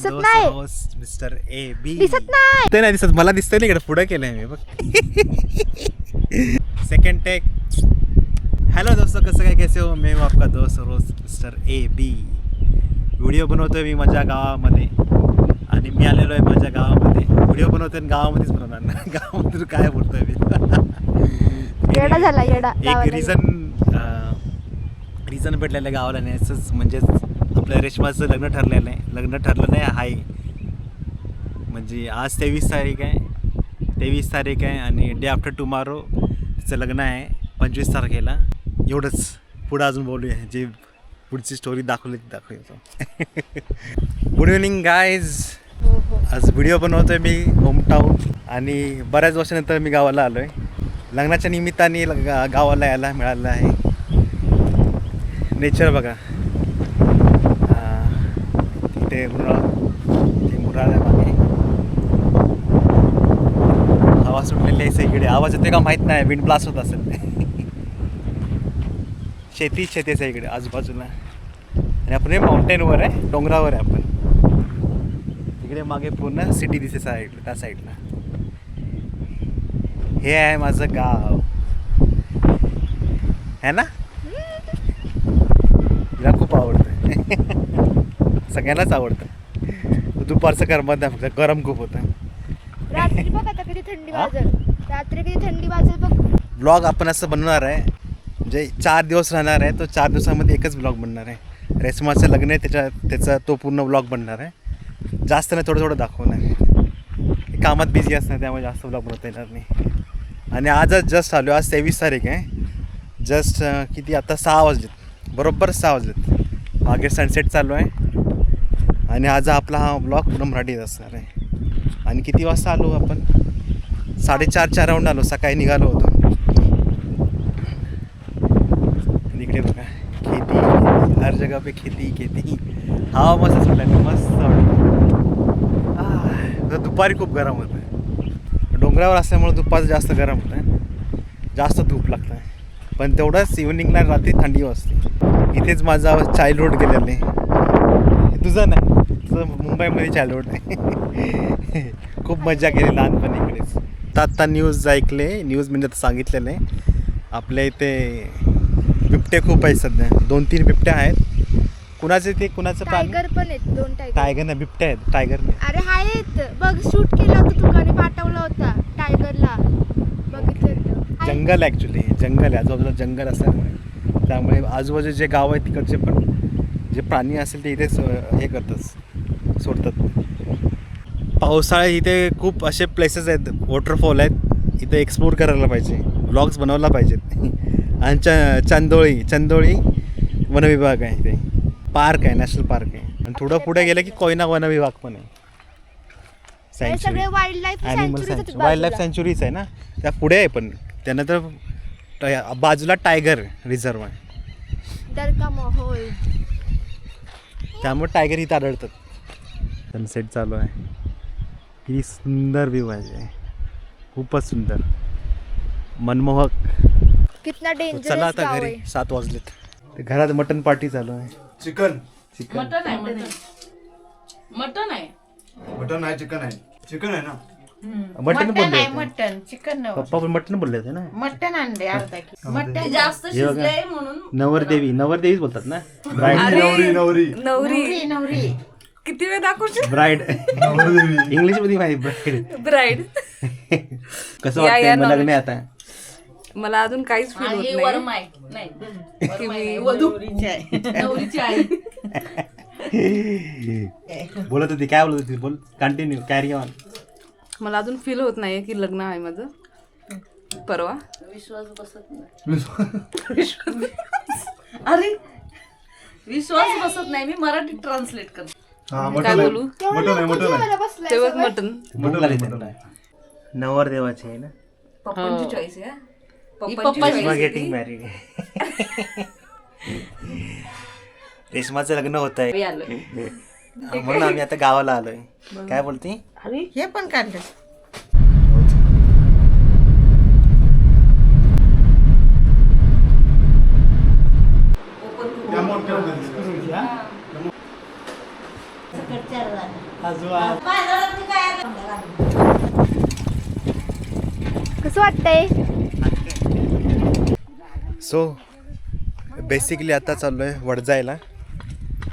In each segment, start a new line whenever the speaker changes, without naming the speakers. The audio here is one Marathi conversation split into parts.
मिस्टर ए बी दिसत नाही दिसत मला दिसतंय ना इकडे पुढे केलंय मी बघ. Second take. हेलो दोस्तों, कसं काय कैसे हो? मैं हूँ आपका दोस्त रोज मिस्टर ए बी. व्हिडिओ बनवतोय मी माझ्या गावामध्ये आणि मी आलेलो आहे माझ्या गावामध्ये. व्हिडिओ बनवतोय गावामध्येच बनवणार ना, गावामध्ये काय बोलतोय मी.
येडा झाला येडा.
एक रिझन भेटलेलं आहे गावाला न्यायचंच, म्हणजेच आपल्या रेशमाचं लग्न ठरलेलं आहे. लग्न ठरलं नाही आहे, म्हणजे आज 23 तारीख आहे. 23 तारीख आहे आणि डे आफ्टर टुमारो तिचं लग्न आहे 25 तारखेला. एवढंच. पुढं अजून बोलूया, जे पुढची स्टोरी दाखवली ती दाखवतो. Good evening guys. आज व्हिडिओ बनवतोय मी होमटाऊन आणि बऱ्याच वर्षानंतर मी गावाला आलो आहे. लग्नाच्या निमित्ताने गावाला यायला मिळालं आहे. नेचर बघा, तिथे मुराळ आहे मागे. हवा सुटलेली आहे सगळीकडे. आवाज येते का माहीत नाही, विंड ब्लास्ट होत असेल. शेती आहे सगळीकडे आजूबाजूला आणि आपण हे माउंटेनवर आहे, डोंगरावर आहे आपण. इकडे मागे पूर्ण सिटी दिसते साईडला, त्या साईडला. हे आहे माझं गाव, है ना? मला खूप आवडतं. सगळ्यांनाच आवडतं. दुपारचं करमत नाही, फक्त गरम खूप होतं.
रात्री बघ आता किती थंडी वाजल. रात्री किती थंडी वाजल बघ.
ब्लॉग आपण असं बनवणार आहे, म्हणजे 4 दिवस राहणार आहे. तो 4 दिवसामध्ये एकच ब्लॉग बनणार आहे. रेशमाचं लग्न आहे, त्याचा तो पूर्ण ब्लॉग बनणार आहे. जास्त नाही, थोडं दाखवणार आहे. कामात बिझी असणार, त्यामुळे जास्त ब्लॉग बनवता येणार नाही. आणि आजच जस्ट आलो. आज 23 तारीख आहे. जस्ट किती आता 6 वाजलेत, बरोबर 6 वाजलेत. मागे सनसेट चालू आहे आणि आज आपला हा ब्लॉग पूर्ण मराठीत असणार आहे. आणि किती वाजता आलो आपण? 4:30 राऊंड आलो. सकाळी निघालो होतो. आणि इकडे बघा, खेती, हर जगह पे खेती. हवा मस्त सुटला, मस्त वाटतं. दुपारी खूप गरम होतं. डोंगरावर असल्यामुळे दुपारचं जास्त गरम होतं, जास्त धूप लागतं. पण तेवढंच इव्हनिंगला रात्री थंडी वाजते. इथेच माझा चाइल्डहुड गेलेलं आहे. तुझं नाही, तुझं मुंबईमध्ये चाइल्डहुड आहे. खूप मजा केली लहानपणी इकडेच. आत्ता न्यूज ऐकले, न्यूज म्हणजे आता सांगितलेलं आहे आपल्या इथे बिबटे खूप आहेत सध्या. 2-3 बिबट्या आहेत. कुणाचे ते कुणाचं प्राणी?
टायगर पण आहेत, 2
टायगर ना, बिबट्या आहेत. टायगर नाही.
अरे आहेत बघ, शूट केलं होतं तुकाने, पाठवला होता टायगरला. बघितलं.
जंगल ॲक्च्युली, जंगल आहे आजूबाजूला. जंगल असल्यामुळे त्यामुळे आजूबाजूचे जे गाव आहेत तिकडचे पण जे प्राणी असेल ते इथेच हे करतात, सोडतात. पावसाळ्यात इथे खूप असे प्लेसेस आहेत, वॉटरफॉल आहेत. इथे एक्सप्लोर करायला पाहिजे, व्लॉग्स बनवला पाहिजेत. आणि चंदोळी वनविभाग आहे इथे. पार्क आहे, नॅशनल पार्क आहे. आणि थोडं पुढे गेलं की कोयना वनविभाग पण आहे.
सगळे
वाईल्ड लाईफ सँच्युरीज आहे ना, त्या पुढे आहे. पण त्यानंतर बाजूला टायगर रिझर्व आहे. त्यामुळे टायगर इथं आढळतात. सनसेट चालू आहे. किती सुंदर व्ह्यू आहे, खूपच सुंदर, मनमोहक.
कितना डेंजरस.
चला आता घरी, 7 वाजलेत. घरात मटन पार्टी चालू आहे.
चिकन
मटन आहे, चिकन आहे ना.
मटन बोलले,
मटन चिकन
पप्पा पण मटन बोलले होते ना.
मटन आणले अर्धा किलो. मटन जास्त शिजलंय म्हणून.
नवरदेवीच बोलतात ना.
नवरी किती वेळ दाखवशील?
ब्राईड इंग्लिश मध्ये माहिती. ब्राईड कसं वाटतंय मला लग्न आता?
मला अजून काहीच फील होत नाही.
नवरीची आई.
बोलत होती, काय बोलत होती? बोल, कंटिन्यू, कॅरी ऑन.
मला अजून फील होत नाहीये की लग्न आहे माझं. परवा
विश्वास बसत नाही. अरे विश्वास बसत नाही. मी मराठी ट्रान्सलेट करते.
काय बोलू? तेव्हाच मटन.
नवरदेवाची आहे ना.
पप्पांची चॉईस आहे.
Getting married. रेशमाचं लग्न होत आहे म्हणून आम्ही आता गावाला आलोय. काय बोलते?
हे पण काढलं.
कसं वाटतंय?
सो बेसिकली आता चाललो आहे वडजायला,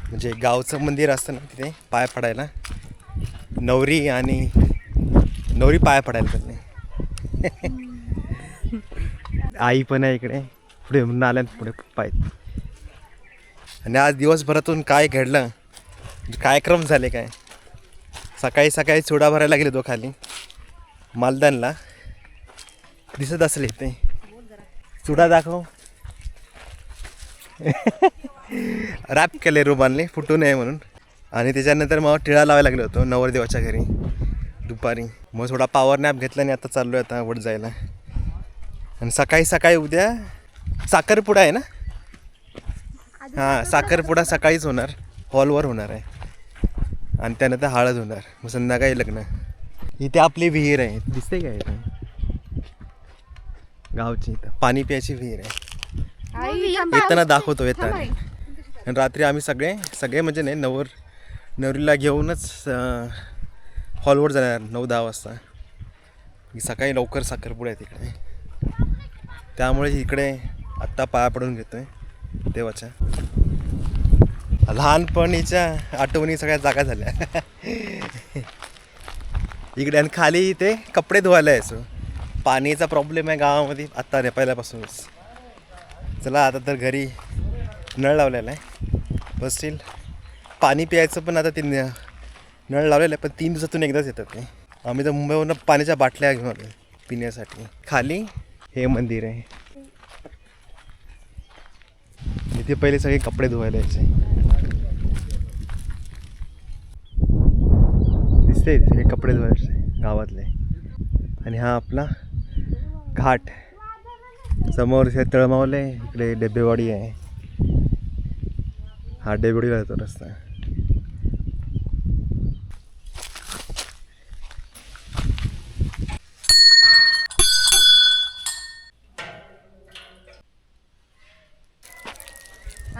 म्हणजे गावचं मंदिर असतं ना तिथे पाय पडायला. नवरी पाय पडायला चालले. आई पण आहे इकडे, पुढे म्हणून आल्या पुढे पप्पा आहेत. आणि आज दिवसभरातून काय घडलं, म्हणजे काय क्रम झाले काय. सकाळी चुडा भरायला गेले तो खाली मालदानला, दिसत असले ते चुडा दाखव. रॅप केले रुमालने फुटू नये म्हणून. आणि त्याच्यानंतर मग टिळा लावायला लागलो होतो नवरदेवाच्या घरी दुपारी. मग थोडा पॉवर नॅप घेतला आणि आता चाललो आहे आता वड जायला. आणि सकाळी उद्या साखरपुडा आहे ना. हां, साखरपुडा सकाळीच होणार, हॉलवर होणार आहे. आणि त्यानंतर हळद होणार, मग संध्याकाळी लग्न. इथे आपली विहीर आहे, दिसते काय इथे गावची, इथं पाणी प्यायची विहीर आहे. येताना दाखवतो येताना. आणि रात्री आम्ही सगळे म्हणजे नाही, नवरीला घेऊनच हॉलवर जाणार 9-10 वाजता. सकाळी लवकर साखरपुडा आहे तिकडे, त्यामुळे इकडे आत्ता पाया पडून घेतोय देवाच्या. लहानपणीच्या आठवणी सगळ्या जागा झाल्या इकडे. आणि खाली ते कपडे धुवायला यायचो. पाणीचा प्रॉब्लेम आहे गावामध्ये आत्ता नाही, पहिल्यापासूनच. चला आता तर घरी नळ लावलेला आहे, बसतील पाणी प्यायचं. पण आता ते नळ लावलेलं आहे, पण 3 दिवसातून एकदाच येतात ते. आम्ही तर मुंबईवरून पाण्याच्या बाटल्या घेऊन आलो पिण्यासाठी. खाली हे मंदिर आहे, इथे पहिले सगळे कपडे धुवायला यायचे. दिसते हे कपडे धुवायचे गावातले. आणि हा आपला घाट, समोर हे तळमावले, इकडे डेबेवाडी आहे. हा डेबेवाडीला जातो रस्ता.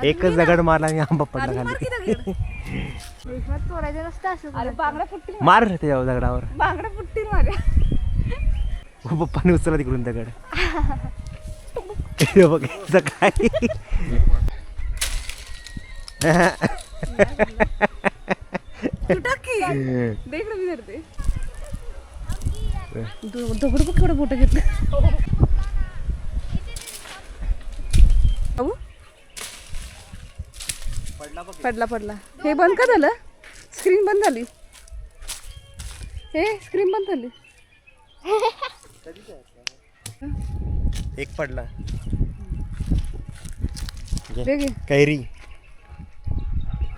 एकच दगड मारला आणि आंबा पडला खाली.
तोडायचं नसतं असं.
अरे बांगडा फुटतील,
मार त्याच्या दगडावर.
बांगडा फुटतील माझ्या.
पप्पाने उचलला तिकडून दगड. बघ काय
दगड बघ केवढं मोठं घेतलं. पडला. हे बंद का झालं? स्क्रीन बंद झाली. हे स्क्रीन बंद झाली.
एक पडला.
दे घे.
कैरी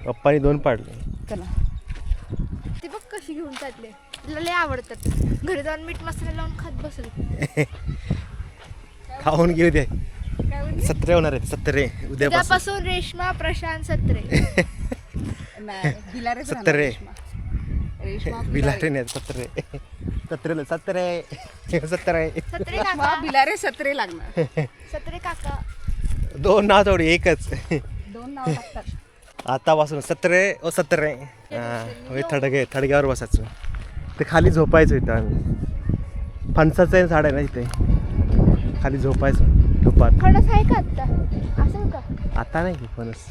पप्पानी 2 पाडले.
चला.
ते बघ कशी घेऊन चालले, तिला लय आवडतात. घरी जाऊन मीठ मसाला लावून खात बसल.
खाऊन घेऊ दे. 17 होणार आहेत, 17 उद्यापासून.
उद्यापासून रेश्मा प्रशांत सत्रे.
बिलारे
17 बिलारे नाही, 17
सत्रे काका.
बिलारे 17 लागणार.
सत्रे काका
2 नाव थोडी, एकच.
2 नाव लागतात.
आतापासून 17 थडग्यावर बसायचं. ते खाली झोपायचं इथं आम्ही. फणसाचं झाड आहे ना इथे, खाली झोपायचं दुपार.
फणस आहे का आता? असेल का?
आता नाही फणस.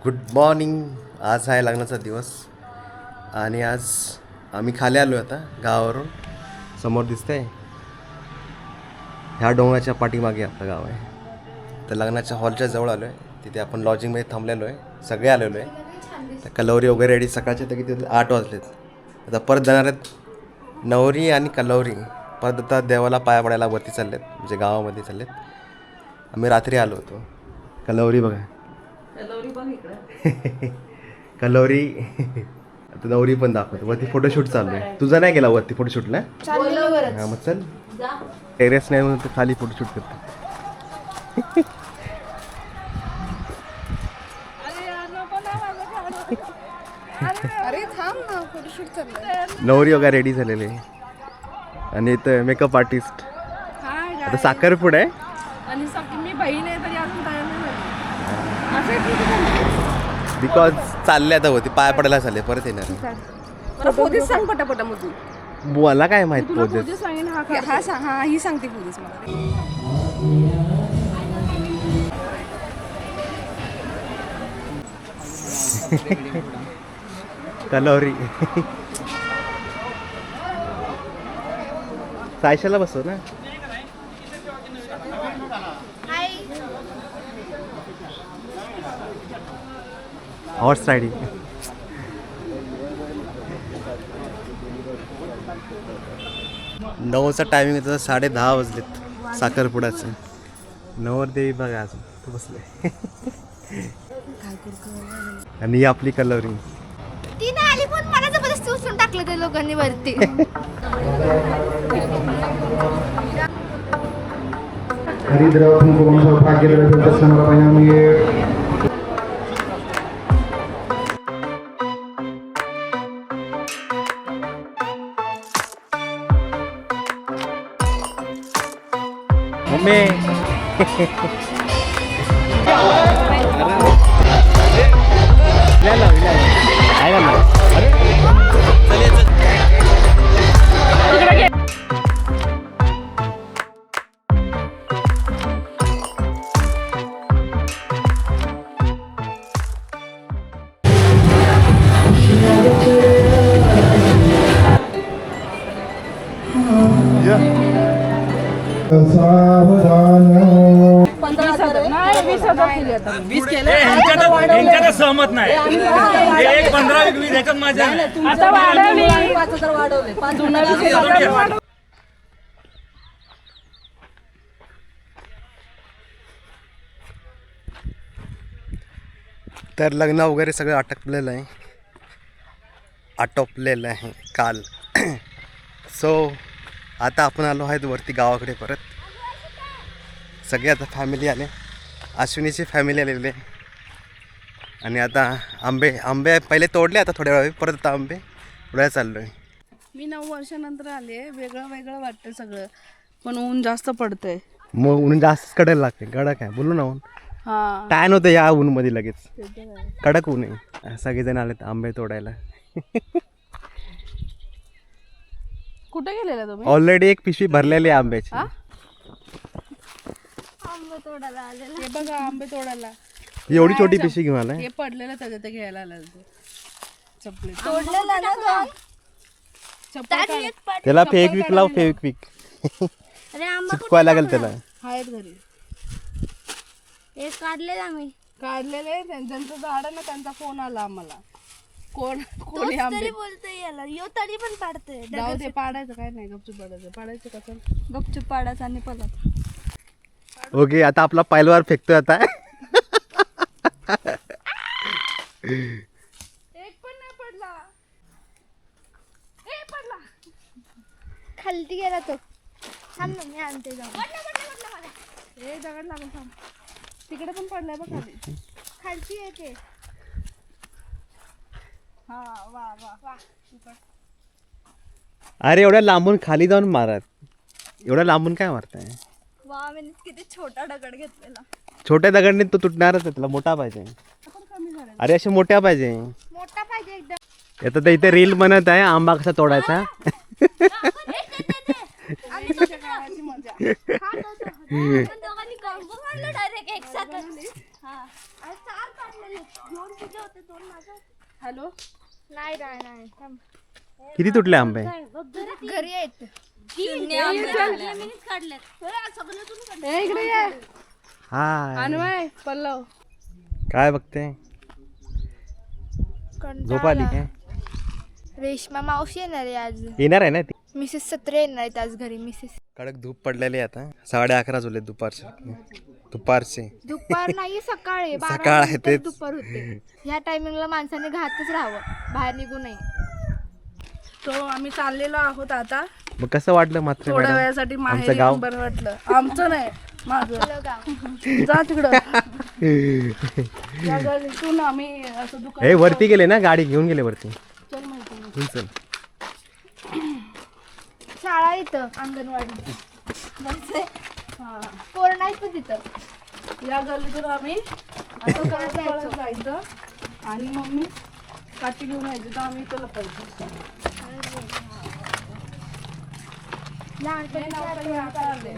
Good morning. आज आहे लग्नाचा दिवस आणि आज आम्ही खाली आलो आता गावावरून. समोर दिसतंय ह्या डोंगराच्या पाठीमागे आपलं गाव आहे. तर लग्नाच्या हॉलच्या जवळ आलो आहे, तिथे आपण लॉजिंगमध्ये थांबलेलो आहे, सगळे आलेलो आहे. तर कलवरी वगैरे रेडी. सकाळचे तर किती 8 वाजलेत. आता परत जाणार आहेत नवरी आणि कलवरी. परत आता देवाला पाया पडायला वरती चाललेत, म्हणजे गावामध्ये चाललेत. आम्ही रात्री आलो होतो. कलवरी बघा, कलवरी. आता नवरी पण दाखवतो. वरती फोटोशूट चालू आहे. तुझा नाही गेला वरती फोटोशूटला? हां, मग चल. टेरेस नाही म्हणून खाली फोटोशूट करतो.
अरे थांब ना, फोटोशूट चाललंय.
नवरी वगैरे रेडी झालेली आहे. आणि इथं मेकअप आर्टिस्ट. आता साखरपुडा आहे
आणि सांगते मी बहीण आहे तरी अजून तयार नाही झाली. असं आहे.
बिकॉज चालले आता होती पाय पडायला चालले परत येणार
मला पोलीस सांग पटापटा मग तू.
मला काय माहित
तुला
पोजेस
पोलीस सांगेन हा ही सांगते पोलीस मला.
कलोरी सायशाला बसव ना. Horse riding. नऊचा टायमिंग होतं 10:30 वाजलेत साखरपुड्याचं. नवरदेवी बघा अजून तू बसले. आणि ही आपली कलोरी.
ती नाही आली पण मला जबरदस्ती उचलून टाकलं त्या लोकांनी वरती.
हरिद्रव कुंकुम सौभाग्यद्रव्य समर्पयामि.
मम्मी
सावधान.
20 केले.
यांच्यात सहमत नाही. हे एक 15-20 ह्याच्यात माझ्या
आता वाढवली. 5,000 वाढवले. 5,000
तर लग्न वगैरे सगळं आटोपलेलं आहे काल. सो आता आपण आलो आहेत वरती गावाकडे परत. सगळे आता फॅमिली आले. अश्विनीची फॅमिली आलेली आहे. आणि आता आंबे पहिले तोडले, आता थोड्या वेळा परत आता आंबे थोड्या चाललो आहे.
मी 9 वर्षानंतर आले. वेगळं वेगळं वाटतं सगळं, पण ऊन जास्त पडतंय.
मग ऊन जास्त कडक लागते. कडक आहे बोलू ना ऊन.
हा
टॅन होतं या ऊनमध्ये लगेच. कडक ऊन आहे. सगळेजण आलेत आंबे तोडायला.
कुठे गेलेला तुम्ही?
ऑलरेडी एक पिशवी भरलेली आहे आंब्याची.
हे बघा आंबे तोडायला.
एवढी छोटी पिशवी घेऊन आलाय.
हे पडलेलं त्याच्या ते घ्यायला आलं चपले.
तोडलेला ना दोन.
त्याला फेविक्विक लाव. फेविक्विक
अरे आंबा
चिपकवायला लागेल त्याला.
आहेत घरी
हे काढले आम्ही.
काढलेले. ज्यांचं झाड आहे ना त्यांचा फोन आला आम्हाला. कोणी आंबे
तरी बोलतोय याला यो तरी पण पाडतोय.
जाऊ दे, पाडायचं काय नाही. गपचूप पाडायचं कसं.
गपचूप पाडायचा आणि पलत.
ओके आता आपला पैलवार फेकतोय आता.
एक पण नाही पडला. पडला
खालती गेला तो. थांब ना मी आणते जाऊन.
हे दगड लागून थांब. तिकडे पण पडलाय बघ खाली.
खालती येते.
हा वा वा वा.
अरे एवढ्या लांबून खाली जाऊन मारत. एवढ्या लांबून काय मारताय?
वा मी किती छोटा दगड घेतलेला.
छोट्या दगडने तो तुटणारच आहे. तुला मोठा पाहिजे. अरे असे मोठ्या पाहिजे.
मोठा पाहिजे एकदम.
आता तर इथे रील बनत आहे आंबा कसा तोडायचा.
हॅलो.
नाही नाही नाही थांब.
किती तुटले आंबे?
घरी आहेत.
इकडे ये.
हाय
अन्वय पल्लव.
काय बघते? झोप आली काय?
रेश्मा मावशी येणार आहे आज.
येणार आहे ना ती.
मिसेस 17 येणार आहेत आज घरी. मिसेस
कडक धूप पडलेली आहे आता. 11:30 झाले दुपारचे.
दुपार नाही सकाळी.
सकाळ आहे तेच.
दुपार होते. ह्या टायमिंगला माणसाने घातच राहावं. बाहेर निघू नये.
तो आम्ही चाललेलो आहोत आता.
मग कसं वाटलं मात्र
थोड्या
मॅडम?
वेळासाठी
आमचं
माहेरी
गाव?
येऊन बरं वाटलं. आमचं नाही माझं.
आपलं गाव.
जा तिकडं. या घरी तू ना आम्ही असं दुकान.
हे वरती गेले ना गाडी घेऊन गेले वरती.
चल माहिती नाही.
घेऊन चल.
शाळा इथं अंगणवाडी. पोरं नाहीत पण तिथं.
या गल्लीतून आम्ही असं करत जायचं आणि मम्मी काठी घेऊन यायची तर आम्ही इथं लपायचो.
लहानपणी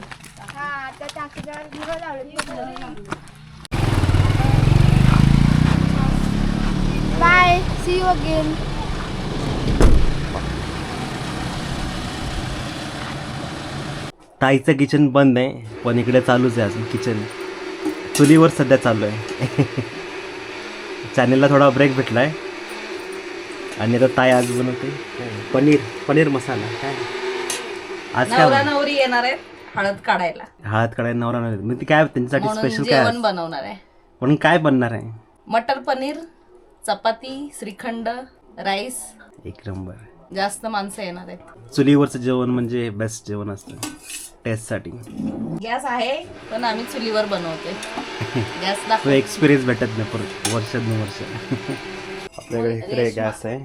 हा आता टाकीच्या दिवस लावले. Bye, see you again.
ताईचं किचन बंद आहे पण इकडे चालूच आहे अजून किचन. चुलीवर सध्या चालू आहे. चॅनेलला थोडा ब्रेक भेटला आहे. आणि आता ताई आज बनवते पनीर मसाला. काय आज
नवरा
काय
नवरी येणार आहेत हळद काढायला
हात काढायला नवरा नाही मग ती काय त्यांच्यासाठी
म्हणून
स्पेशल काय
जेवण बनवणार आहे.
पण काय बनणार आहे?
मटर पनीर, चपाती, श्रीखंड, राईस.
एक नंबर.
जास्त माणसं येणार आहेत.
चुलीवरचं जेवण म्हणजे बेस्ट जेवण असतं टेस्टसाठी.
गॅस आहे पण आम्ही चुलीवर बनवतोय. गॅस
तो
दाखव.
एक्सपिरियन्स भेटत नाही परत वर्ष. आपल्याकडे इकडे गॅस आहे.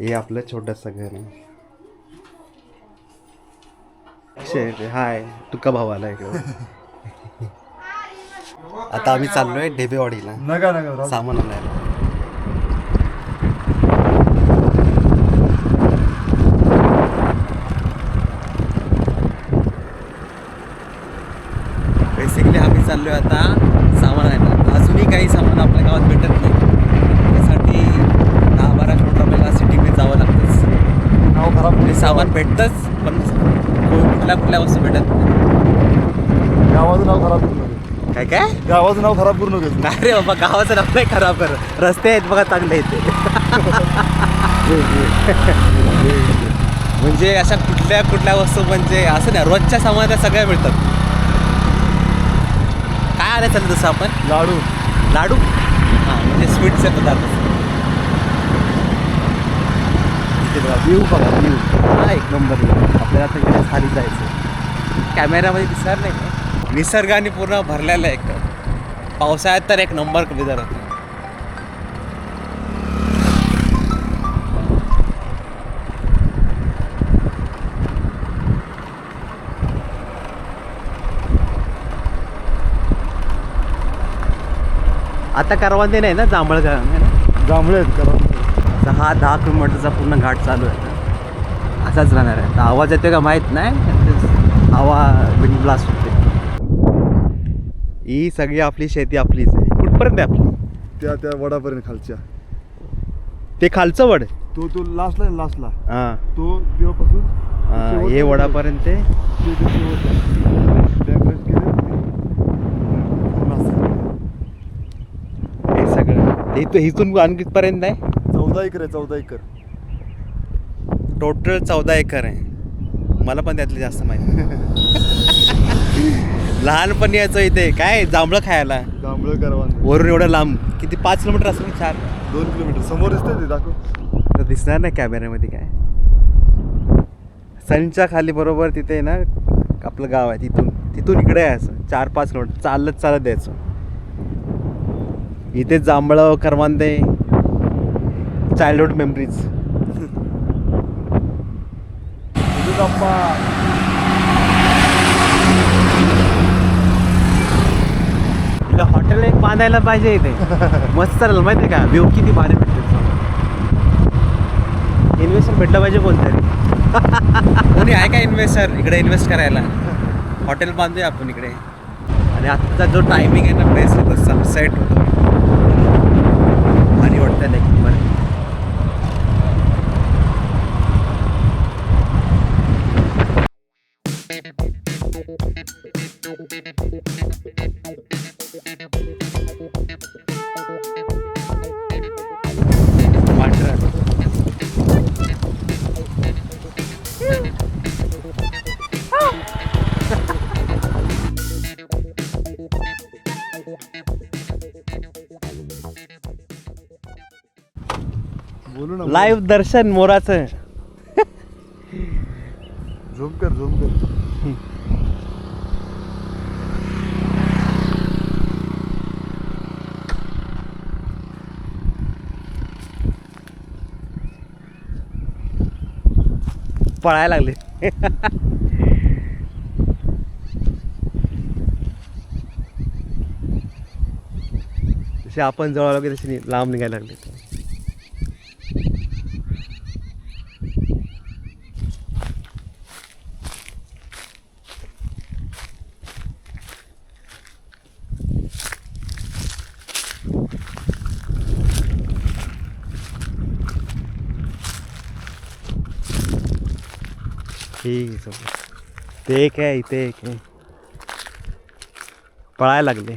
हे आपलं छोटंसं घर आहे. हाय तुका भाऊ आला इकडे. आता आम्ही चाललोय ढेबेवाडीला सामान आणायला. बेसिकली आम्ही चाललोय आता सामान आणायला. अजूनही काही सामान आपल्या गावात भेटत नाही. त्यासाठी 10-12 किलोमीटर आपल्याला सिटीमध्ये जावं लागतंच.
नाव खराब
म्हणजे सामान भेटतंच पण कुठल्या वस्तू भेटत नाही.
गावाचं नाव खराब करू नका.
काय
गावाचं नाव खराब करू नका.
नाही रे बाबा गावाचं नाव नाही खराब कर. रस्ते आहेत बघा चांगले आहेत. म्हणजे अशा कुठल्या वस्तू म्हणजे असं नाही रोजच्या सामानात सगळ्या मिळतात. काय आणायचं चाललं तसं आपण लाडू हां म्हणजे स्वीटचे पदार्थ. व्ह्यू बघा व्ह्यू हा एक नंबर. आपल्याला आता इकडे खाली जायचं. कॅमेऱ्यामध्ये दिसणार नाही का? निसर्गाने पूर्ण भरलेलं आहे एक. पावसाळ्यात तर एक नंबर वेदर होतं. आता करवंदे नाही ना जांभळ
जांभळे आहेत करा.
10 किलोमीटरचा पूर्ण घाट चालू आहे. असाच राहणार आहे. आता आवाज येतो का माहीत नाही. हवा विंड ब्लास्ट होते. ही सगळी आपली शेती आपलीच आहे. कुठपर्यंत आहे आपली?
त्या वडापर्यंत खालच्या.
ते खालचं वड
तो लास्टला
हां
तो देवापासून
हे वडापर्यंत आहे. हे सगळं इथून आणखीपर्यंत आहे.
14 एकर आहे. 14 एकर
टोटल 14 एकर आहे. मला पण त्यातले जास्त माहिती. लहानपणी यायचं इथे काय जांभळं खायला.
जांभळं करवंद
वरून एवढं लांब किती 5 किलोमीटर असेल 4
2 किलोमीटर समोर दिसतंय ते दाखव.
तर दिसणार नाही कॅमेऱ्यामध्ये काय. सनच्या खाली बरोबर तिथे ना आपलं गाव आहे. तिथून इकडे आहे असं 4-5 किलोमीटर चालत द्यायचं. इथे जांभळं करवंदे चाइल्डहुड मेमरीज. इथं हॉटेल एक बांधायला पाहिजे इथे. मस्त चालेल माहिती आहे का. व्ह्यू किती भारी भेटते. इन्व्हेस्टर भेटलं पाहिजे कोणतरी. कोणी आहे का इन्व्हेस्टर इकडे इन्व्हेस्ट करायला. हॉटेल बांधूया आपण इकडे. आणि आत्ताचा जो टायमिंग आहे ना प्लेस तो सनसेट होतो. भारी वाटतं नाही किती बरं.
बोलू ना.
लाईव्ह दर्शन मोराचं.
झूम कर.
पळायला लागले.
जसे आपण जवळ आलो की तशी लांब निघायला लागले. ठीक आहे सोबत. ते एक आहे, इथे एक आहे. पळायला लागले.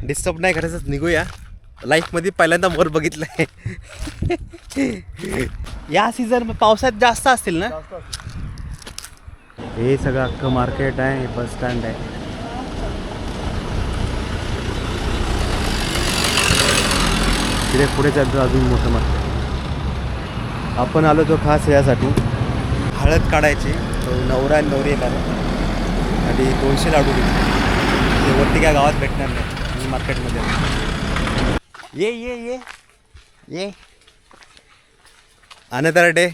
डिस्टर्ब नाही करायचं, निघूया. लाईफमध्ये पहिल्यांदा मोर बघितलाय. या सीझन पावसात जास्त असतील ना. हे सगळं अख्खं मार्केट आहे, बस स्टँड आहे. तिथे पुढे चालतो अजून मोठं मार्केट. आपण आलो तो खास यासाठी हळद काढायची. तो नवरा आणि नवरी येणार आणि 200 लाडू घेतले. ते वरती काय गावात भेटणार नाही, मार्केटमध्ये. ये ये ये ये अनदर डे.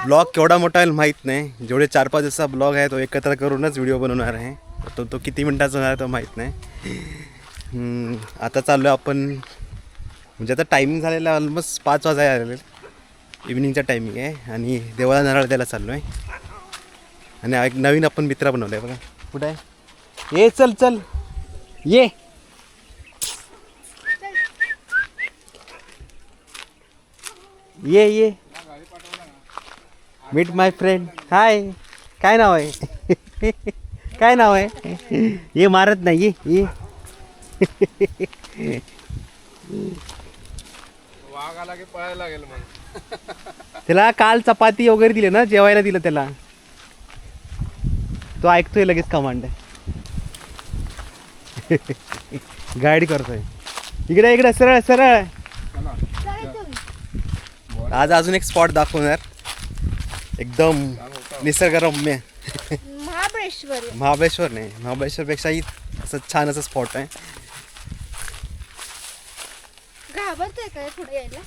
ब्लॉग केवढा मोठा आहे माहीत नाही. जेवढे 4-5 दिवसाचा ब्लॉग आहे तो एकत्र करूनच व्हिडिओ बनवणार आहे. तो किती मिनटाचा होणार आहे तो माहीत नाही. आता चाललो आहे आपण, म्हणजे आता टायमिंग झालेला ऑलमोस्ट 5 वाजायला आलेले. इव्हिनिंगचा टायमिंग आहे आणि देवाला नारळ द्यायला चाललो आहे. आणि एक नवीन आपण मित्र बनवलं आहे बघा. कुठं आहे? ये चल चल ये. ये ये मीट माय फ्रेंड. हाय, काय नाव आहे? काय नाव आहे? ये मारत नाही. ये
वाघ आला की पळायला लागेल मग.
त्याला काल चपाती वगैरे दिले ना, जेवायला दिलं त्याला. तो ऐकतोय लगेच कमांड. गाईड करतोय. इकडे इकडे सरळ सरळ. आज अजून एक स्पॉट दाखवणार, एकदम निसर्गरम्य. महाबळेश्वर नाही, महाबळेश्वरपेक्षाही असं छान असं स्पॉट आहे.
घाबरतोय काय पुढे यायला?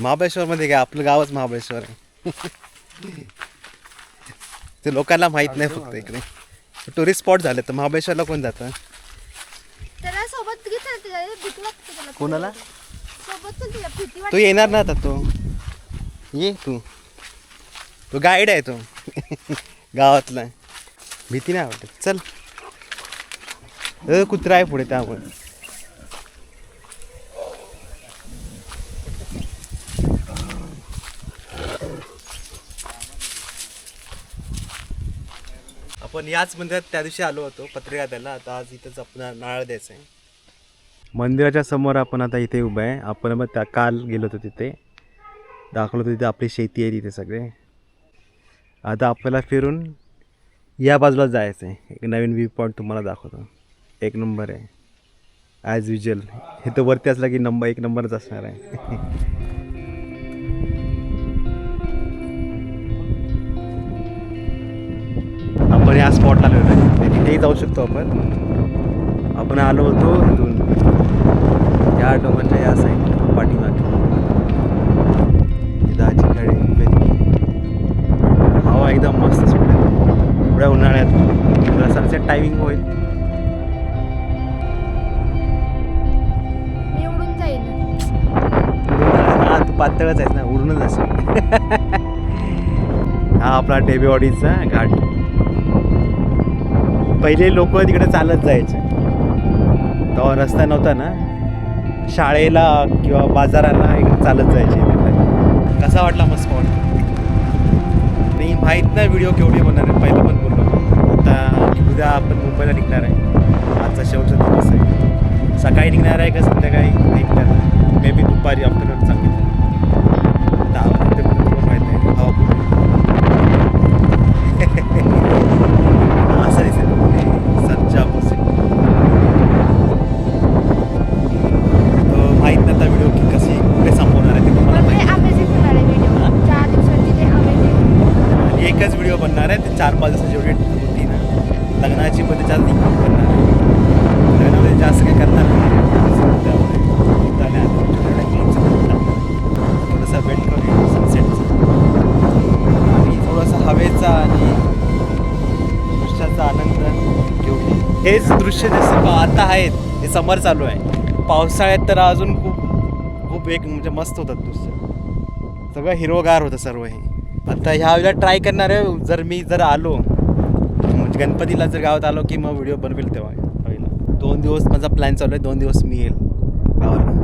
महाबळेश्वरमध्ये काय, आपलं गावच महाबळेश्वर आहे. ते लोकांना माहीत नाही फक्त. इकडे टुरिस्ट स्पॉट झाले तर महाबळेश्वरला कोण जातं?
त्याला सोबत घेतलं, त्याला भीती वाटते त्याला.
कोणाला?
सोबत चल, तुला भीती
तो
वाटते.
येणार ना आता. तो ये तो गाईड आहे तो. गावातला. भीती नाही वाटत. चल. कुत्रा आहे पुढे त्यामुळे. आपण याच मंदिरात त्या दिवशी आलो होतो पत्रिका द्यायला. आता आज इथंच आपण नारळ द्यायचं आहे. मंदिराच्या समोर आपण आता इथे उभं आहे. आपण मग त्या काल गेलो होतो तिथे, दाखवलं होतं तिथे आपली शेती आहे तिथे सगळे. आता आपल्याला फिरून या बाजूला जायचं आहे. एक नवीन व्ह्यू पॉईंट तुम्हाला दाखवतो. एक नंबर आहे ॲज युजल. हे तर वरती असलं की एक नंबरच असणार आहे. आपण या स्पॉटला आलो आहे, तिथेही जाऊ शकतो आपण आलो होतो इथून या डोंगरच्या या साईडला पाठीमागे. दाची गाडी. हवा एकदम मस्त सुटते एवढ्या उन्हाळ्यात. सनसेट टायमिंग होईल.
मी उडून जाईल.
हा तू पातळच आहेस ना, उडूनच असेल. हा आपला डेबेवाडीचा घाट. पहिले लोक तिकडे चालत जायचे, तेव्हा रस्ता नव्हता ना. शाळेला किंवा बाजाराला इकडे चालत जायचे. कसा वाटला मग स्पॉट? नाही माहीत नाही व्हिडिओ केवढी बनणार आहे. पहिलं पण बोललो. आता उद्या आपण मुंबईला निघणार आहे. आजचा शेवटचा दिवस आहे. सकाळी निघणार आहे का संध्याकाळी निघणार? मे बी दुपारी आफ्टरनून सांगितलं. आता आवाज येते मला तुला माहीत नाही. हवा असं दिसेल सनच्या अपोजिट. तो माहीत नाही आता व्हिडिओ की कशी कुठे संपवणार आहे ते तुम्हाला माहिती.
अमेझिंग होणार आहे व्हिडिओ. 4 दिवसांची ते अमेझिंग.
आणि एकच व्हिडिओ बनणार आहे. ते 4-5 दिवसाची जेवढी होती ना लग्नाची मध्ये जास्त इन्कम करणार. लग्नामध्ये जास्त काय करणार नाही. थोडंसं वेट करूया सनसेटचं आणि थोडंसं हवेचा आणि दृश्याचा आनंद घेऊ. हेच जसं दृश्य जसं आता आहेत हे समर चालू आहे, पावसाळ्यात तर अजून खूप खूप एक म्हणजे मस्त होतं दृश्य, सगळं हिरवगार होतं सर्व हे. आता ह्या वेळेला ट्राय करणार आहे, जर आलो म्हणजे गणपतीला जर गावात आलो की मग व्हिडिओ बनवेल तेव्हा पहिला. 2 दिवस माझा प्लॅन चालू आहे, 2 दिवस मी येईल गावाला.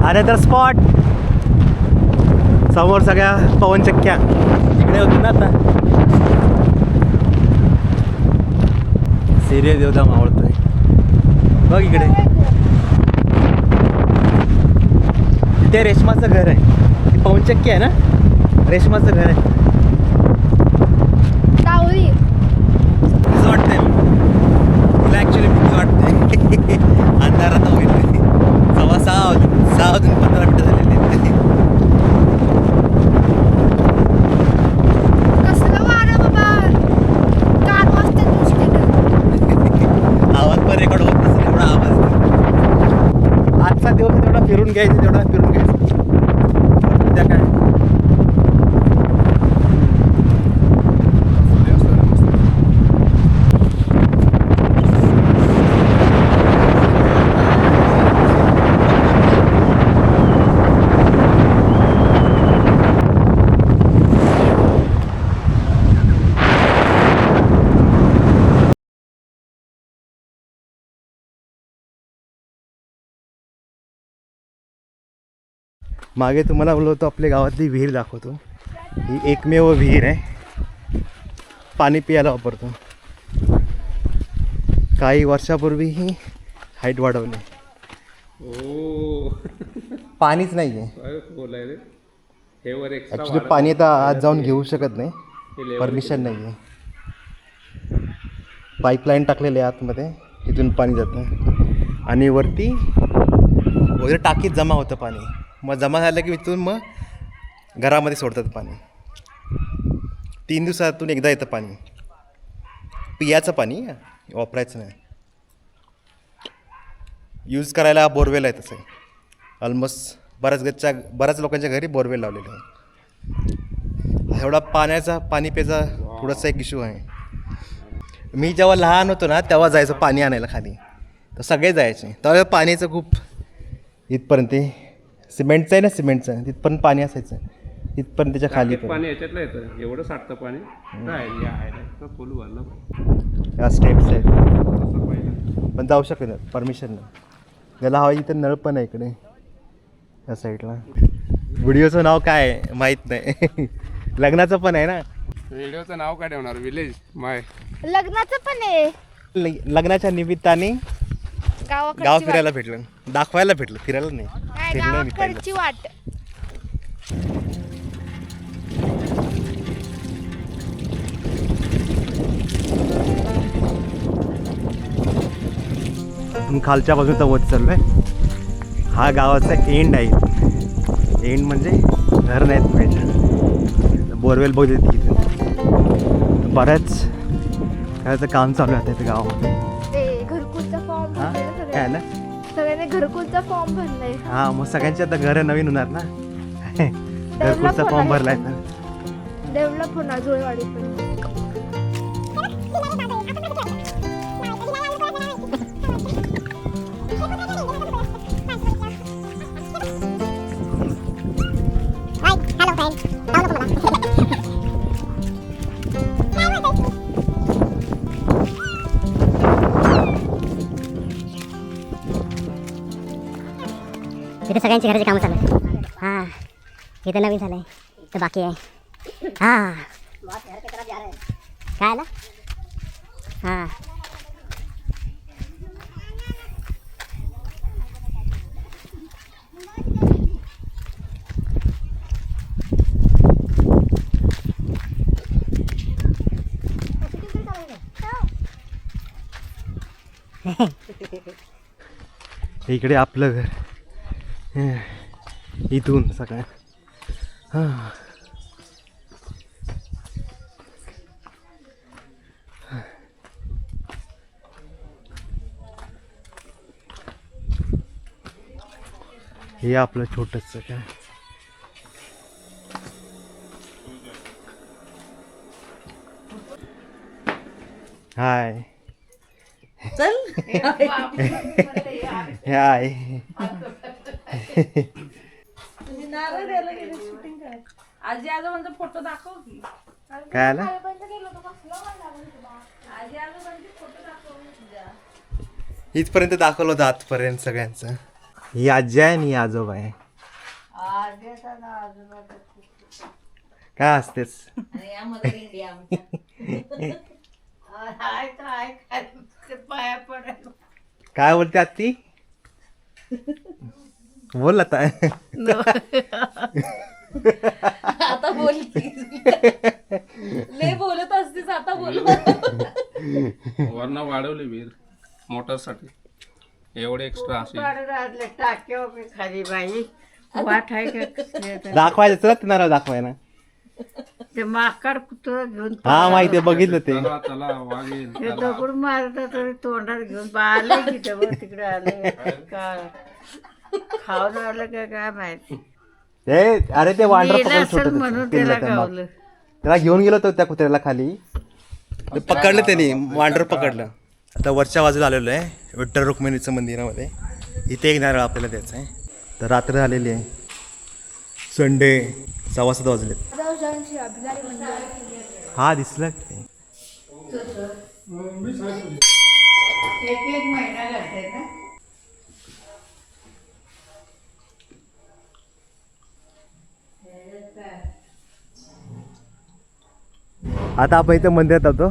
अनदर स्पॉट समोर सगळ्या पवनचक्क्या इकडे होती ना आता. सिरियस देवधाम आवडतोय बघ इकडे. इथे रेशमाचं घर आहे, ही पवनचक्की आहे ना, रेशमाचं घर आहे.
तावरी
कसं वाटतंय तुला? ॲक्च्युली भीती वाटते. अंधारात होईल 6 वाजून 15 मिनिटं झालेली आहेत.
कसलं वारं बाबा, कान वाजतात नुसते.
आवाज पण रेकॉर्ड होत नसेल एवढा आवाज. आजचा दिवस तेवढा फिरून घ्यायचं, उद्या काय. मागे तुम्हाला बोललो होतो आपल्या गावातली विहीर दाखवतो. ही एकमेव विहीर आहे, पाणी पियाला वापरतो. काही वर्षापूर्वी ही हाईट वाढवली.
ओ
पाणीच नाही आहे
काय बोलाय रे, हे वर एक्स्ट्रा
ॲक्च्युली. पाणी आता आज जाऊन घेऊ शकत नाही, परमिशन नाही आहे. पाईपलाईन टाकलेली आहे आतमध्ये, तिथून पाणी जातं आणि वरती वगैरे टाकीत जमा होतं पाणी. मग जमा झालं की इथून मग घरामध्ये सोडतात पाणी. 3 दिवसातून एकदा येतं पाणी, पियाचं पाणी, वापरायचं नाही. यूज करायला बोरवेल आहे तसं. ऑलमोस्ट बऱ्याच लोकांच्या घरी बोरवेल लावलेलं आहे. एवढा पाणी प्यायचा थोडासा एक इश्यू आहे. मी जेव्हा लहान होतो ना तेव्हा जायचं पाणी आणायला खाली, तर सगळे जायचे. तेव्हा पाण्याचं खूप इथपर्यंत सिमेंटचं आहे ना, सिमेंटचं तिथपर्यंत पाणी असायचं, तिथपर्यंत त्याच्या खाली
पाणी याच्यातलं येतं, एवढं साठतं पाणी. काय या फुल भरलं
या स्टेप्स आहेत,
असं पाहिजे.
पण जाऊ शकत नाही, परमिशन नाही. त्याला हवा इथं नळ पण आहे इकडे या साईडला. व्हिडिओचं नाव काय आहे माहीत नाही. लग्नाचं पण आहे ना.
व्हिडिओचं नाव काय ठेवणार? विलेज माय.
लग्नाचं पण आहे.
लग्नाच्या निमित्ताने गाव
गावाकडची
फिरायला भेटलं, दाखवायला भेटलं, फिरायला नाही,
वाट.
फिरलं मी पहिलं.
गावाकडची वाट.
आपण खालच्या बाजूचा वध चाललो आहे. हा गावाचा एंड आहे. एंड म्हणजे घर नाहीत भेटलं, बोरवेल बघते तिथे. बऱ्याच कायचं काम चालू आहे इथे गावामध्ये.
ते घरकुलचा फॉर्म
काय ना,
सगळ्यांनी घरकुलचा फॉर्म भरलाय.
हां, मग सगळ्यांची आता घरं नवीन होणार ना. घरकुलचा फॉर्म भरलाय तर
डेव्हलप होणार जोळवाडी पण.
इथे सगळ्यांची घराची कामं चालू आहे. हां, इथं नवीन झालं आहे, इथं बाकी आहे. हां, काय आला? हां,
इकडे आपलं घर. इथून सगळं हां. हे आपलं छोटंसं काय.
हाय
चल
हाय.
तुम्ही नारळ द्यायला गेले शूटिंग काय आजी आजोबांचा फोटो दाखव की
काय आला
आजी आजोबांचे फोटो दाखव तुझ्या
इथपर्यंत दाखवलं होतं आजपर्यंत सगळ्यांचं. ही आजी आहे आणि ही आजोबा आहे. काय असतेच
आणि या मदर इंडिया आमच्या
काय बोलते आत्ती बोल आता.
आता बोल की. लय बोलत असतीस आता बोल.
वरनं वाढवली विहीर मोटरसाठी एवढे एक्स्ट्रा असे
खाली बाई वाट आहे का
दाखवायचं चला ते नारळ दाखवाय ना.
ते माकड कुत्र घेऊन
हा माहिती आहे बघितलं ते.
चला चला वागेल
ते दगड मारता तरी तोंडात घेऊन आले की तेव्हा तिकडे आले का खाऊन आलं का काय माहिती
अरे ते वांडर
गेलं
पकडलं
असेल
छोटं
म्हणून
त्याचं.
त्याला
त्याला
गावलं
घेऊन गेलो होतो त्या कुत्र्याला खाली. ते पकडलं त्यांनी वांडर पकडलं. आता वरच्या बाजूला आलेलो आहे विठ्ठल रुक्मिणीचं मंदिरामध्ये. इथे एक नारळ आपल्याला द्यायचं आहे. तर रात्र झालेली आहे संडे 6:15 वाजले. हा दिसलं की
एक महिना घालते ना
आता आपण इथं मंदिरात जातो.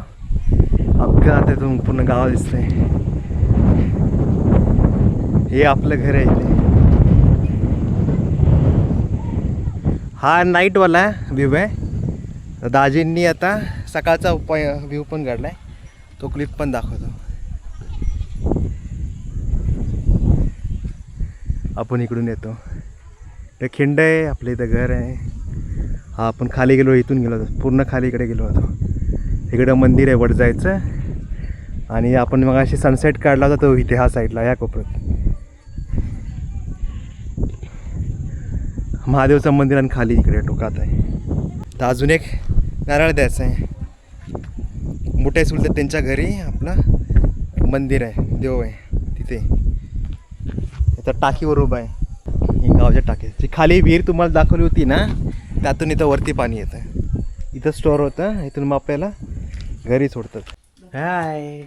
अख्खं आता इथून पूर्ण गाव दिसतंय. हे आपलं घर आहे इथे. हा नाईटवाला व्ह्यू आहे. दाजींनी आता सकाळचा व्ह्यू पण काढलाय. तो क्लिप पण दाखवतो. आपण इकडून येतो. ते खिंड आहे आपल्या इथं घर आहे. हा आपण खाली गेलो इथून गेलो होतो पूर्ण खाली इकडे गेलो होतो. इकडं मंदिर आहे वडजायचं. आणि आपण मग अशी सनसेट काढला होता तो इथे ह्या साईडला या कोपऱ्यात महादेवचं मंदिर आणि खाली इकडे टोकात आहे. तर अजून एक नारळ द्यायचं आहे. मोठे सुलते त्यांच्या घरी आपलं मंदिर आहे देव आहे तिथे. आता टाकीवर उभा आहे. ही गावच्या टाकी जी खाली विहीर तुम्हाला दाखवली होती ना त्यातून इथं वरती पाणी येतं. इथं स्टोअर होतं. इथून मग आपल्याला घरी सोडतात. हाय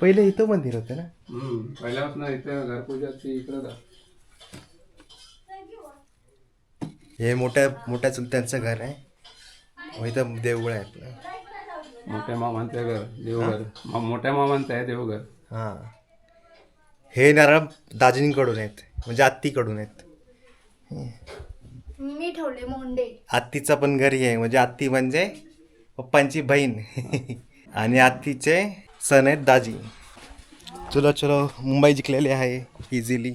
पहिले इथं मंदिर होतं ना.
पहिल्यापासून इथे घरपूजाची इकडं जा.
हे मोठ्या चुलत्यांचं घर आहे. इथं देऊळ आहे आपलं.
मोठ्या मामांचं घर देवघर. मोठ्या मामांचं आहे देवघर.
हां हे नारळ दाजींकडून आहेत म्हणजे आत्तीकडून आहेत.
मी ठेवले मोंडे.
आत्तीचं पण घरी आहे म्हणजे आत्ती म्हणजे पप्पांची बहीण आणि आत्तीचे सन आहेत दाजी. चलो मुंबई जिंकलेले आहे इझिली.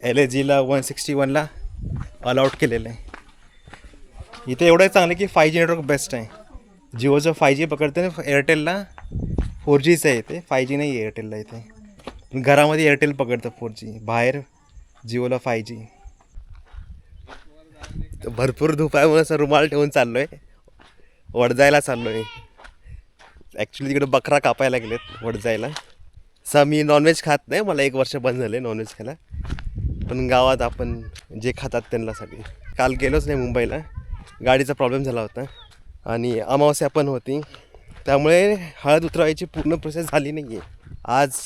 LAGला 161ला ऑल आऊट केलेलं आहे. इथे एवढं चांगलं की 5G नेटवर्क बेस्ट आहे. जिओचं 5G पकडते ना. एअरटेलला 4Gचं आहे इथे 5G नाही आहे एअरटेलला इथे. घरामध्ये एअरटेल पकडतं 4G. बाहेर जिओला 5G. भरपूर धूप आहे म्हणून असं रुमाल ठेवून चाललो आहे. वडजायला चाललो आहे. ॲक्च्युली तिकडे बकरा कापायला गेलेत वडजायला. मी नॉनव्हेज खात नाही. मला 1 वर्ष बंद झाले नॉनव्हेज खायला. पण गावात आपण जे खातात त्यांनासाठी. काल गेलोच नाही मुंबईला. गाडीचा प्रॉब्लेम झाला होता आणि अमावस्या पण होती. त्यामुळे हळद उतरवायची पूर्ण प्रोसेस झाली नाही आहे. आज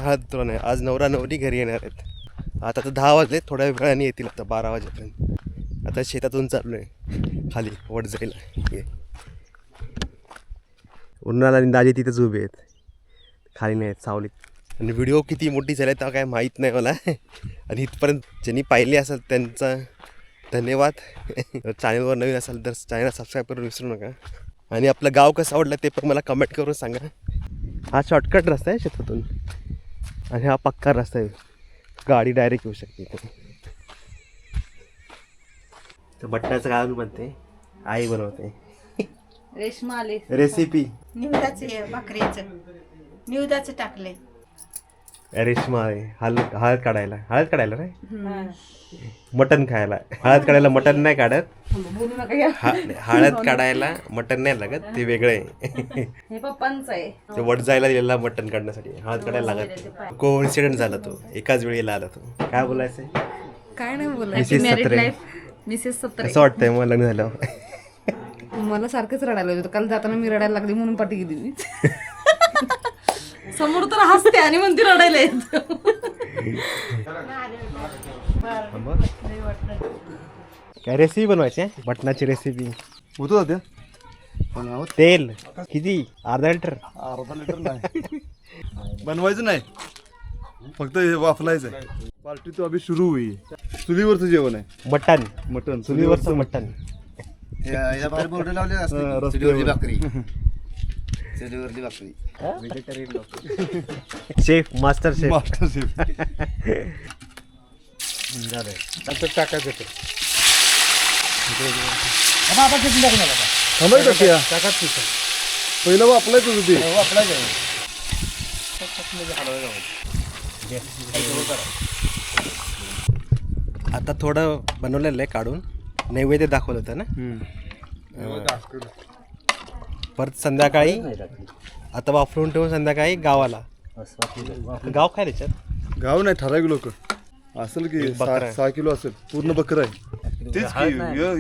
हळद उतरवणार आहे. आज नवरा नवरी घरी येणार आहेत. आता तर 10 वाजले. थोड्या वेळाने येतील आता 12 वाजेपर्यंत. आता शेतातून चाललो आहे खाली वडजायला. उन्हाळा आणि दाजी तिथेच उभे आहेत. खाली नाही आहेत सावलीत. आणि व्हिडिओ किती मोठी झाली तेव्हा काय माहीत नाही मला. आणि इथपर्यंत ज्यांनी पाहिले असेल त्यांचा धन्यवाद. चॅनलवर नवीन असाल तर चॅनल सबस्क्राईब करून विसरू नका. आणि आपलं गाव कसं आवडलं ते पण मला कमेंट करून सांगा. हा शॉर्टकट रस्ता आहे शेतातून आणि हा पक्का रस्ता आहे. गाडी डायरेक्ट येऊ शकते इथे. तर बटाट्याचं काय बनते आई बनवते.
रेशमा आली.
रेसिपी
निवदाचं भाकरीचं निवदाचं टाकलंय.
रेश्मा आहे हळद काढायला नाही मटन खायला. हळद काढायला मटन नाही काढत, हळद काढायला मटन नाही लागत, ते वेगळं आहे.
हे पप्पांचं आहे.
ते वट जायला दिलेला मटन काढण्यासाठी हळद काढायला लागत. कोइन्सिडेंट झाला तो, एकाच वेळेला आला तो. काय बोलायचंय?
काय नाही
मिसेस सत्रे.
मिसेस सत्रे.
असं वाटतंय मग लग्न झालं.
मला सारखंच रडायला होतं. काल जाताना मी रडायला लागली म्हणून पाठी गेली मी. समोर तर हसते आणि म्हणते रडायला येत.
काय रेसिपी बनवायची आहे? मटणाची रेसिपी
होतो होत्या
तेल किती? अर्धा लिटर?
अर्धा लिटर नाही बनवायचं नाही, फक्त हे वाफलायचं आहे. पार्टी तो अभि सुरू होई. चुलीवरचं जेवण आहे.
मटण
मटन
चुलीवरचं mutton. Chef master chef.
Master chef.
टाकायचं ते.
थांबाय टाकूया. पहिलं वापलायचं होतं ते.
आता थोडं बनवलेलं आहे काढून नैवेद्य दाखवलं होतं ना. परत संध्याकाळी आता वाफरून ठेवून संध्याकाळी गावाला. गाव काय त्याच्यात?
गाव नाही, ठराविक लोक असेल की
बकरा आहे.
6 किलो असेल. पूर्ण बकरा आहे. तेच की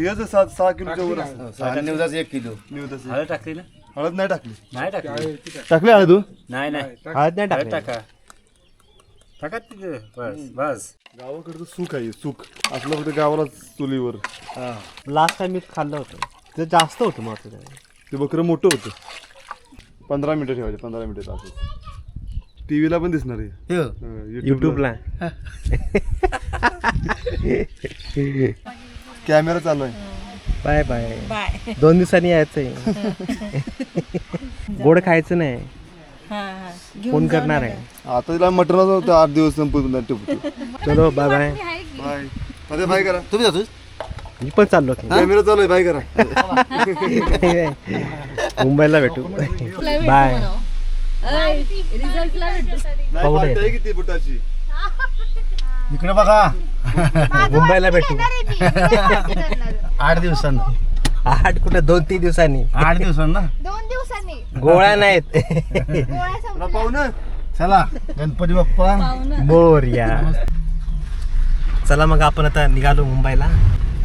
हे 6 किलोच्या वर असतं.
निवदाच 1 किलो
निवदाचं.
हळद टाकली ना?
हळद नाही टाकली.
नाही टाकली.
टाकली हळद?
नाही
हळद नाही
हळद
टाकली.
टाका तिथे. बस
गावाकडचं सुख आहे, सुख आपलं फक्त गावाला चुलीवर.
लास्ट टाइम मी खाल्लं होतं ते जास्त होतं मग आता
ते बकरं मोठं होतं. 15 मिनिटं ठेवायचे. 15 मिनिटं असं टीव्हीला पण दिसणार आहे.
युट्यूबला.
कॅमेरा चालू आहे.
Bye bye. 2 दिवसांनी यायचंय. गोड खायचं नाही. फोन करणार आहे.
आता तिला मटणाचं होतं 8 दिवस संपून ठेवतो.
चलो बाय बाय.
बाय. मध्ये बाय करा.
तुम्ही जातोस
मी पण चाललो.
कॅमेरा चालू आहे. बाय करा.
मुंबईला भेटू. बाय.
रिझल्टला भेटू.
नाही पार्टी आहे किती बुटाची.
इकडे बघा.
मुंबईला भेटू.
8 दिवसांना.
8 कुठं 2-3 दिवसांनी.
8 दिवसांना
2 दिवसांनी
गोळ्या नाहीत.
गोळ्या संपल्या.
पाहुणं
चला गणपती बाप्पा
मोरया. चला मग आपण आता निघालो मुंबईला.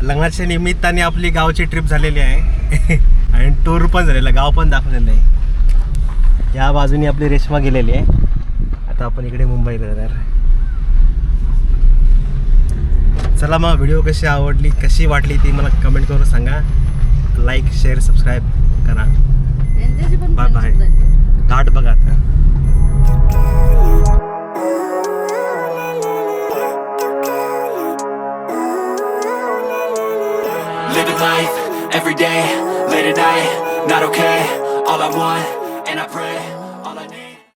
लग्नाच्या निमित्ताने आपली गावची ट्रिप झालेली आहे आणि टूर पण झालेला, गाव पण दाखवलेलं आहे. या बाजूने आपली रेश्मा गेलेली आहे. आता आपण इकडे मुंबईला जाणार. चला मग व्हिडिओ कशी आवडली कशी वाटली ती मला कमेंट करून सांगा. लाईक शेअर सबस्क्राईब करा. Bye bye. घाट बघा आता.
Living life, every day, late at night, not okay. All I want, and I pray